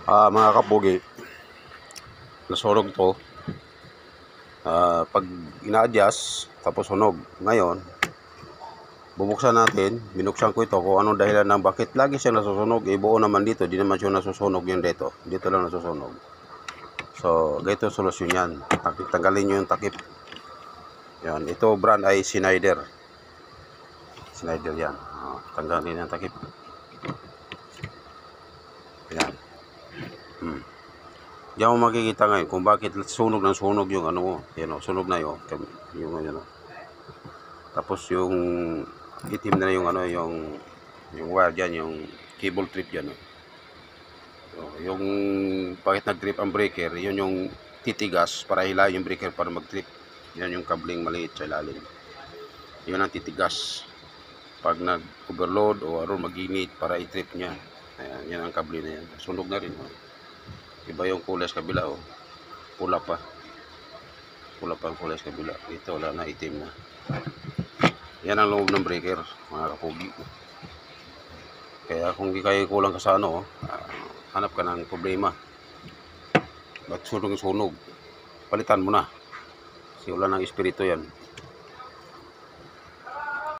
Mga kapugi, nasunog to. Pag ina-adjust, tapos sunog. Ngayon, bubuksan natin, binuksan ko ito kung anong dahilan ng bakit lagi siya nasusunog. Buo naman dito, di naman siya nasusunog yung dito. Dito lang nasusunog. So, ganito solusyon yan. Tanggalin nyo yung takip. Yan, ito brand ay Schneider. Schneider yan. Tanggalin yung takip. Yan. Diyan mo makikita ngayon kung bakit sunog ng sunog yung ano mo. Yan o, sunog na yun. Yung ano. Tapos yung itim na yung ano, yung wire dyan, yung cable trip dyan. So, yung bakit nag-trip ang breaker, yun yung titigas para hilahin yung breaker para mag-trip. Yan yung kabling maliit sa ilalim. Yun ang titigas. Pag nag-overload o aron mag-init para i-trip niya. Ayan, yan ang kable na yan. Sunog na rin. Iba yung kulay sa kabila, oh. Pula pa ang kulay sa kabila. Ito wala na, itim na. Yan ang loob ng breaker, mga kapugi. Kaya kung di kayo kulang ka sa ano, hanap ka ng problema. Ba't sunog? Palitan mo na. Kasi wala ng espiritu yan.